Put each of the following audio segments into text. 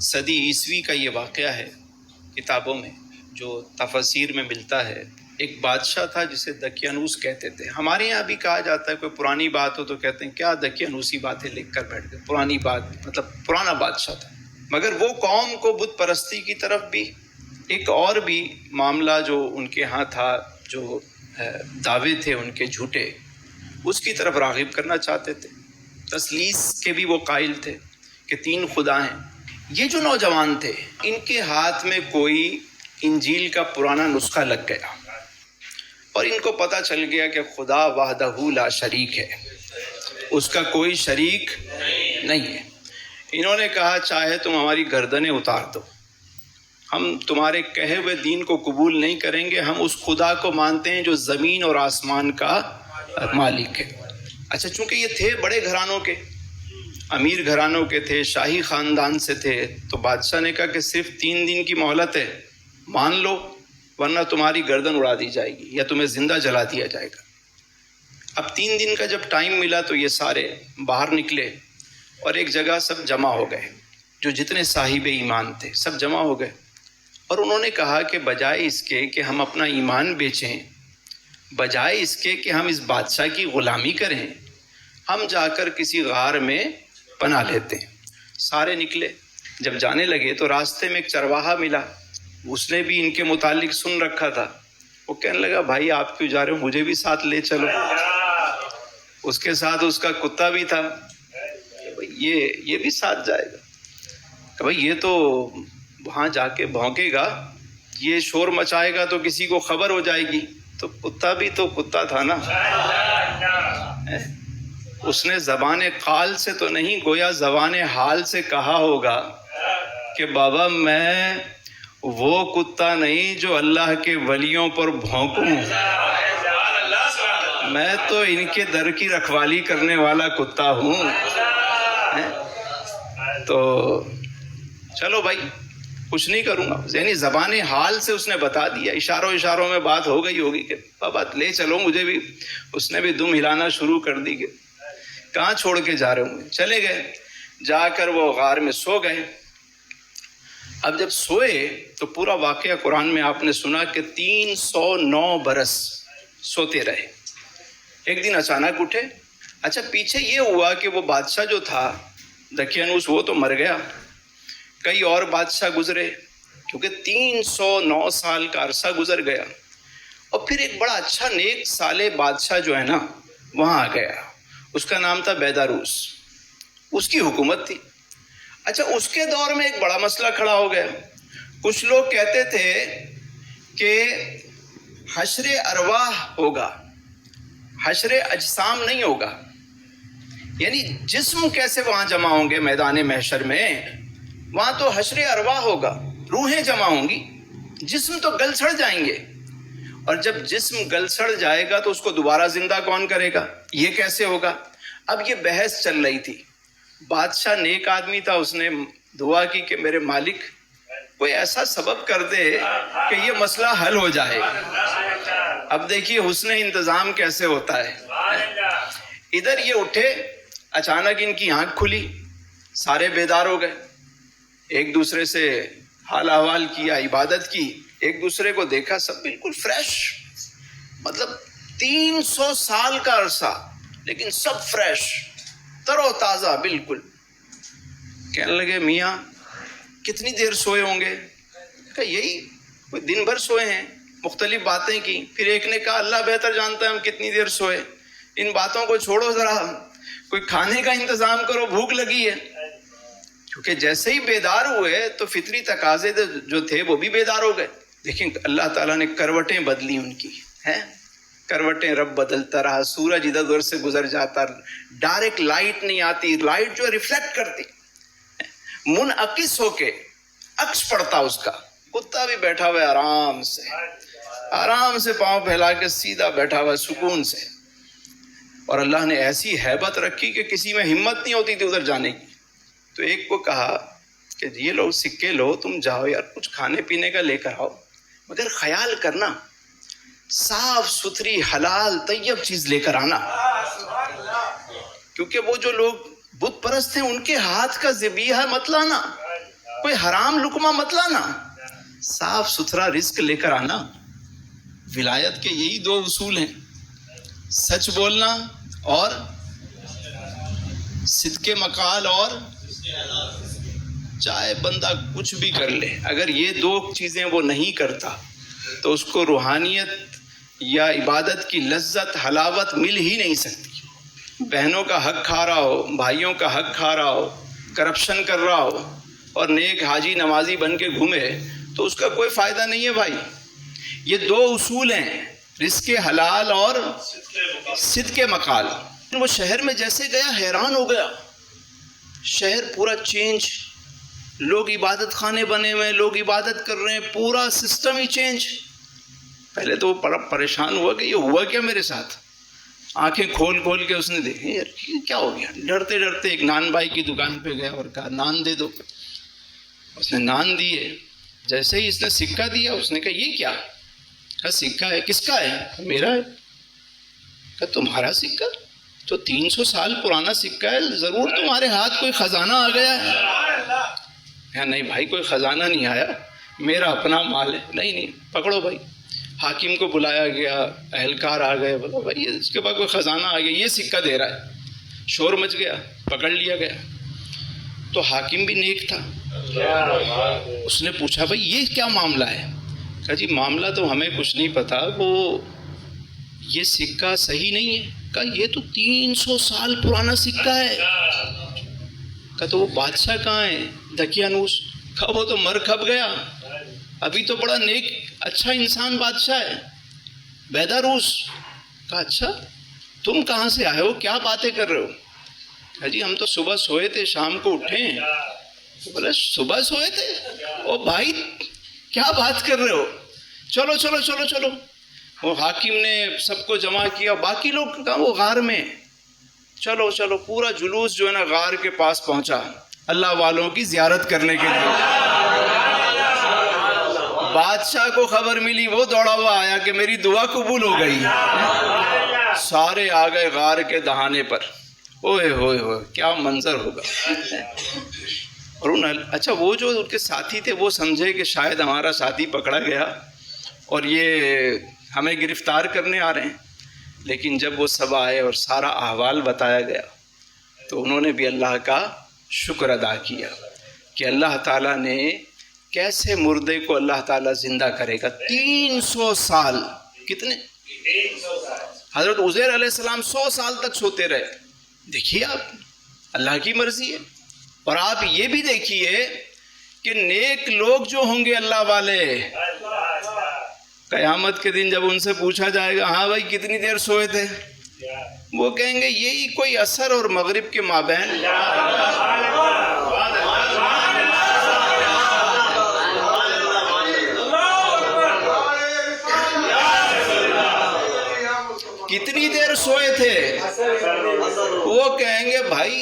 صدی عیسوی کا یہ واقعہ ہے، کتابوں میں جو تفاسیر میں ملتا ہے۔ ایک بادشاہ تھا جسے دقیانوس کہتے تھے۔ ہمارے یہاں بھی کہا جاتا ہے کوئی پرانی بات ہو تو کہتے ہیں کیا دقیانوسی باتیں لکھ کر بیٹھ گئے، پرانی بات مطلب پرانا بادشاہ تھا۔ مگر وہ قوم کو بت پرستی کی طرف بھی ایک اور بھی معاملہ جو ان کے ہاں تھا، جو دعوے تھے ان کے جھوٹے، اس کی طرف راغب کرنا چاہتے تھے۔ تثلیث کے بھی وہ قائل تھے کہ 3 خدا ہیں۔ یہ جو نوجوان تھے ان کے ہاتھ میں کوئی انجیل کا پرانا نسخہ لگ گیا اور ان کو پتہ چل گیا کہ خدا وحدہ لا شریک ہے، اس کا کوئی شریک نہیں ہے۔ انہوں نے کہا چاہے تم ہماری گردنیں اتار دو، ہم تمہارے کہے ہوئے دین کو قبول نہیں کریں گے، ہم اس خدا کو مانتے ہیں جو زمین اور آسمان کا مالک ہے۔ اچھا، چونکہ یہ تھے بڑے گھرانوں کے، امیر گھرانوں کے تھے، شاہی خاندان سے تھے، تو بادشاہ نے کہا کہ صرف 3 دن کی مہلت ہے، مان لو ورنہ تمہاری گردن اڑا دی جائے گی یا تمہیں زندہ جلا دیا جائے گا۔ اب 3 دن کا جب ٹائم ملا تو یہ سارے باہر نکلے اور ایک جگہ سب جمع ہو گئے، جو جتنے صاحب ایمان تھے سب جمع ہو گئے، اور انہوں نے کہا کہ بجائے اس کے کہ ہم اپنا ایمان بیچیں، بجائے اس کے کہ ہم اس بادشاہ کی غلامی کریں، ہم جا کر کسی غار میں پناہ لیتے ہیں۔ سارے نکلے، جب جانے لگے تو راستے میں ایک چرواہا ملا، اس نے بھی ان کے متعلق سن رکھا تھا۔ وہ کہنے لگا بھائی آپ کیوں جا رہے ہو، مجھے بھی ساتھ لے چلو۔ اس کے ساتھ اس کا کتا بھی تھا، یہ بھی ساتھ جائے گا کہ بھائی یہ تو وہاں جا کے بھونکے گا، یہ شور مچائے گا تو کسی کو خبر ہو جائے گی، تو کتا بھی تو کتا تھا نا۔ اس نے زبان قال سے تو نہیں، گویا زبان حال سے کہا ہوگا کہ بابا میں وہ کتا نہیں جو اللہ کے ولیوں پر بھونکوں، میں تو ان کے در کی رکھوالی کرنے والا کتا ہوں۔ تو چلو بھائی کچھ نہیں کروں گا، یعنی زبان حال سے اس نے بتا دیا، اشاروں میں بات ہو گئی ہوگی کہ بابا لے چلو مجھے بھی۔ اس نے بھی دم ہلانا شروع کر دی کہ کہاں چھوڑ کے جا رہے ہوں گے۔ چلے گئے، جا کر وہ غار میں سو گئے۔ اب جب سوئے تو پورا واقعہ قرآن میں آپ نے سنا کہ 309 برس سوتے رہے۔ ایک دن اچانک اٹھے۔ اچھا، پیچھے یہ ہوا کہ وہ بادشاہ جو تھا دقیانوس وہ تو مر گیا، کئی اور بادشاہ گزرے، کیونکہ 309 سال کا عرصہ گزر گیا، اور پھر ایک بڑا اچھا نیک صالح بادشاہ جو ہے نا وہاں آ گیا، اس کا نام تھا بیداروس، اس کی حکومت تھی۔ اچھا، اس کے دور میں ایک بڑا مسئلہ کھڑا ہو گیا۔ کچھ لوگ کہتے تھے کہ حشر ارواح ہوگا، حشر اجسام نہیں ہوگا، یعنی جسم کیسے وہاں جمع ہوں گے میدان محشر میں، وہاں تو حشر ارواح ہوگا، روحیں جمع ہوں گی، جسم تو گل سڑ جائیں گے، اور جب جسم گل سڑ جائے گا تو اس کو دوبارہ زندہ کون کرے گا، یہ کیسے ہوگا۔ اب یہ بحث چل رہی تھی۔ بادشاہ نیک آدمی تھا، اس نے دعا کی کہ میرے مالک کوئی ایسا سبب کر دے کہ یہ مسئلہ حل ہو جائے۔ اب دیکھیے حسن انتظام کیسے ہوتا ہے۔ ادھر یہ اٹھے، اچانک ان کی آنکھ کھلی، سارے بیدار ہو گئے، ایک دوسرے سے حال احوال کیا، عبادت کی، ایک دوسرے کو دیکھا، سب بالکل فریش، مطلب 300 سال کا عرصہ لیکن سب فریش، تر و تازہ بالکل۔ کہنے لگے میاں کتنی دیر سوئے ہوں گے؟ کہ یہی کوئی دن بھر سوئے ہیں، مختلف باتیں کی۔ پھر ایک نے کہا اللہ بہتر جانتا ہے ہم کتنی دیر سوئے، ان باتوں کو چھوڑو، ذرا کوئی کھانے کا انتظام کرو، بھوک لگی ہے۔ کیونکہ جیسے ہی بیدار ہوئے تو فطری تقاضے جو تھے وہ بھی بیدار ہو گئے۔ دیکھیں اللہ تعالیٰ نے کروٹیں بدلی ان کی، ہیں کروٹیں رب بدلتا رہا، سورج ادھر ادھر سے گزر جاتا، ڈائریکٹ لائٹ نہیں آتی، لائٹ جو ہے ریفلیکٹ کرتی، منعکس ہو کے عکس پڑتا اس کا۔ کتا بھی بیٹھا ہوا ہے آرام سے پاؤں پھیلا کے سیدھا بیٹھا ہوا سکون سے، اور اللہ نے ایسی ہیبت رکھی کہ کسی میں ہمت نہیں ہوتی تھی ادھر جانے کی۔ تو ایک کو کہا کہ یہ لو سکے لو، تم جاؤ یار کچھ کھانے پینے کا لے کر آؤ، مگر خیال کرنا صاف ستھری حلال طیب چیز لے کر آنا، کیونکہ وہ جو لوگ بت پرست ہیں ان کے ہاتھ کا ذبیحہ مت لانا۔ کوئی حرام لقمہ مت لانا، صاف ستھرا رزق لے کر آنا۔ ولایت کے یہی دو اصول ہیں، سچ بولنا اور صدق مقال، اور چاہے بندہ کچھ بھی کر لے، اگر یہ دو چیزیں وہ نہیں کرتا تو اس کو روحانیت یا عبادت کی لذت حلاوت مل ہی نہیں سکتی۔ بہنوں کا حق کھا رہا ہو، بھائیوں کا حق کھا رہا ہو، کرپشن کر رہا ہو اور نیک حاجی نمازی بن کے گھومے تو اس کا کوئی فائدہ نہیں ہے بھائی۔ یہ دو اصول ہیں، رزق حلال اور صدق مقال۔ وہ شہر میں جیسے گیا حیران ہو گیا، شہر پورا چینج، لوگ عبادت خانے بنے ہوئے، لوگ عبادت کر رہے ہیں، پورا سسٹم ہی چینج۔ پہلے تو وہ بڑا پریشان ہوا کہ یہ ہوا کیا میرے ساتھ۔ آنکھیں کھول کھول کے اس نے دیکھی، یار یہ کیا ہو گیا۔ ڈرتے ڈرتے ایک نان بھائی کی دکان پہ گیا اور کہا نان دے دو۔ اس نے نان دیے، جیسے ہی اس نے سکہ دیا اس نے کہا یہ کیا؟ کہا سکہ ہے۔ کس کا ہے؟ میرا ہے۔ کہا تمہارا سکہ؟ تو 300 سال پرانا سکہ ہے، ضرور تمہارے ہاتھ کوئی خزانہ آ گیا ہے۔ کہا نہیں بھائی کوئی خزانہ نہیں آیا، میرا اپنا مال ہے۔ نہیں پکڑو بھائی۔ حاکم کو بلایا گیا، اہلکار آ گئے، بولا بھائی اس کے بعد کوئی خزانہ آ گیا، یہ سکہ دے رہا ہے۔ شور مچ گیا، پکڑ لیا گیا۔ تو حاکم بھی نیک تھا، اس نے پوچھا بھائی یہ کیا معاملہ ہے؟ کہا جی معاملہ تو ہمیں کچھ نہیں پتا، وہ یہ سکہ صحیح نہیں ہے۔ کہا یہ تو 300 سال پرانا سکہ ہے۔ کہا تو وہ بادشاہ کہاں ہے دقیانوس؟ کہا وہ تو مر کھپ گیا، ابھی تو بڑا نیک اچھا انسان بادشاہ ہے بیداروس۔ کہا اچھا تم کہاں سے آئے ہو، کیا باتیں کر رہے ہو؟ کہا جی ہم تو صبح سوئے تھے شام کو اٹھے ہیں۔ بولے صبح سوئے تھے؟ او بھائی کیا بات کر رہے ہو، چلو چلو چلو چلو۔ وہ حاکم نے سب کو جمع کیا، باقی لوگ کہا وہ غار میں، چلو چلو۔ پورا جلوس جو ہے نا غار کے پاس پہنچا اللہ والوں کی زیارت کرنے کے لیے۔ بادشاہ کو خبر ملی، وہ دوڑا ہوا آیا کہ میری دعا قبول ہو گئی۔ سارے آ گئے غار کے دہانے پر، اوئے ہوئے ہوئے کیا منظر ہوگا۔ اور اچھا وہ جو ان کے ساتھی تھے وہ سمجھے کہ شاید ہمارا ساتھی پکڑا گیا اور یہ ہمیں گرفتار کرنے آ رہے ہیں، لیکن جب وہ سب آئے اور سارا احوال بتایا گیا تو انہوں نے بھی اللہ کا شکر ادا کیا کہ اللہ تعالیٰ نے کیسے مردے کو اللہ تعالیٰ زندہ کرے گا۔ 300 سال، کتنے؟ حضرت عزیر علیہ السلام 100 سال تک سوتے رہے۔ دیکھیے آپ اللہ کی مرضی ہے۔ اور آپ یہ بھی دیکھیے کہ نیک لوگ جو ہوں گے اللہ والے، قیامت کے دن جب ان سے پوچھا جائے گا ہاں بھائی کتنی دیر سوئے تھے، وہ کہیں گے یہی کوئی عصر اور مغرب کے مابین۔ کتنی دیر سوئے تھے؟ وہ کہیں گے بھائی،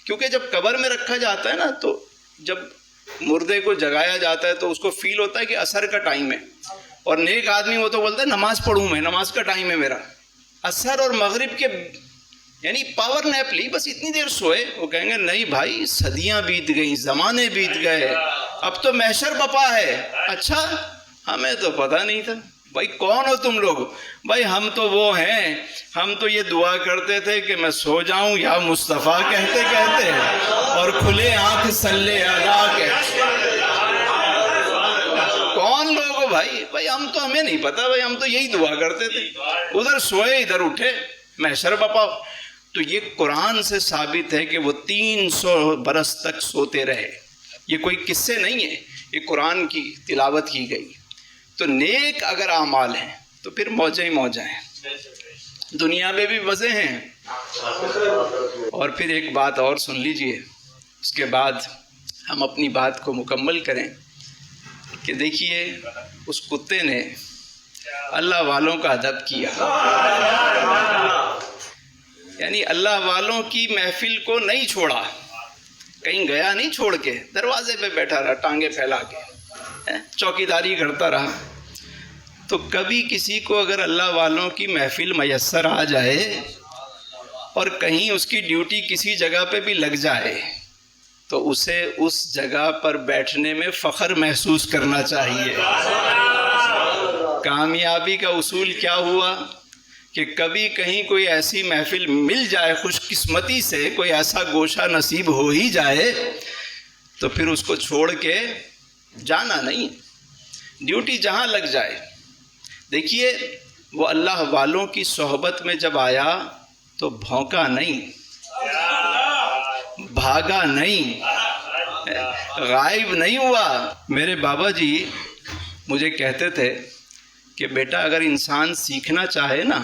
کیونکہ جب قبر میں رکھا جاتا ہے نا تو جب مردے کو جگایا جاتا ہے تو اس کو فیل ہوتا ہے کہ عصر کا ٹائم ہے، اور نیک آدمی وہ تو بولتا ہے نماز پڑھوں میں، نماز کا ٹائم ہے میرا۔ عصر اور مغرب کے یعنی پاور نیپ لی، بس اتنی دیر سوئے۔ وہ کہیں گے نہیں بھائی صدیاں بیت گئیں، زمانے بیت گئے، اب تو محشر بپا ہے۔ اچھا ہمیں تو پتہ نہیں تھا۔ بھائی کون ہو تم لوگ؟ بھائی ہم تو وہ ہیں، ہم تو یہ دعا کرتے تھے کہ میں سو جاؤں یا مصطفیٰ کہتے کہتے اور کھلے آنکھ صلی اللہ کہتے۔ کون لوگ ہو بھائی؟ بھائی ہم تو ہمیں نہیں پتا، بھائی ہم تو یہی دعا کرتے تھے، ادھر سوئے ادھر اٹھے، محشر بپا۔ تو یہ قرآن سے ثابت ہے کہ وہ 300 برس تک سوتے رہے۔ یہ کوئی قصے نہیں ہے، یہ قرآن کی تلاوت کی گئی۔ تو نیک اگر اعمال ہیں تو پھر موجیں ہی موجیں ہیں، دنیا میں بھی مزے ہیں۔ اور پھر ایک بات اور سن لیجئے، اس کے بعد ہم اپنی بات کو مکمل کریں کہ دیکھیے اس کتے نے اللہ والوں کا ادب کیا، یعنی اللہ والوں کی محفل کو نہیں چھوڑا، کہیں گیا نہیں چھوڑ کے، دروازے پہ بیٹھا رہا ٹانگیں پھیلا کے، چوکیداری کرتا رہا۔ تو کبھی کسی کو اگر اللہ والوں کی محفل میسر آ جائے اور کہیں اس کی ڈیوٹی کسی جگہ پہ بھی لگ جائے تو اسے اس جگہ پر بیٹھنے میں فخر محسوس کرنا چاہیے۔ کامیابی کا اصول کیا ہوا کہ کبھی کہیں کوئی ایسی محفل مل جائے، خوش قسمتی سے کوئی ایسا گوشہ نصیب ہو ہی جائے، تو پھر اس کو چھوڑ کے جانا نہیں، ڈیوٹی جہاں لگ جائے۔ دیکھیے وہ اللہ والوں کی صحبت میں جب آیا تو بھونکا نہیں، بھاگا نہیں، غائب نہیں ہوا۔ میرے بابا جی مجھے کہتے تھے کہ بیٹا اگر انسان سیکھنا چاہے نا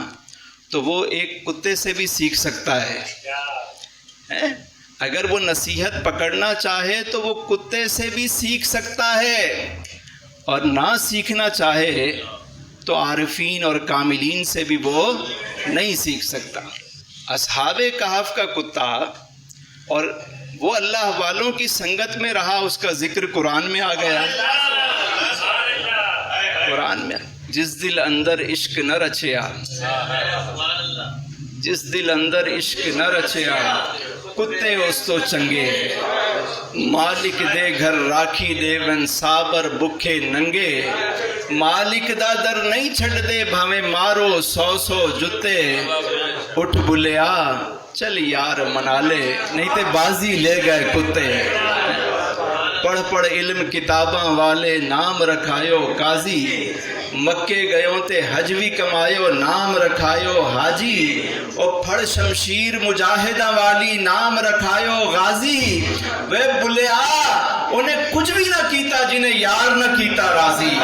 تو وہ ایک کتے سے بھی سیکھ سکتا ہے، اگر وہ نصیحت پکڑنا چاہے تو وہ کتے سے بھی سیکھ سکتا ہے، اور نہ سیکھنا چاہے تو عارفین اور کاملین سے بھی وہ نہیں سیکھ سکتا۔ اصحاب کہف کا کتا اور وہ اللہ والوں کی سنگت میں رہا، اس کا ذکر قرآن میں آ گیا۔ قرآن میں جس دل اندر عشق نہ رچیا، جس دل اندر عشق نہ رچیا، کتے اس تو چنگے، مالک دے گھر راکھی دے ون سابر بکھے ننگے، مالک دا در نہیں چھڑ دے بھاویں مارو 100 جتے، اٹھ بلیا چل یار منا لے نہیں تے بازی لے گئے کتے، پڑھ پڑھ علم کتاباں والے نام رکھایو قاضی، مکے گیوں تے حج بھی کمایو نام رکھایو حاجی، او پھڑ شمشیر مجاہدہ والی نام رکھایو غازی، وے بلیا انہیں کچھ بھی نہ کیتا جنہیں یار نہ کیتا راضی۔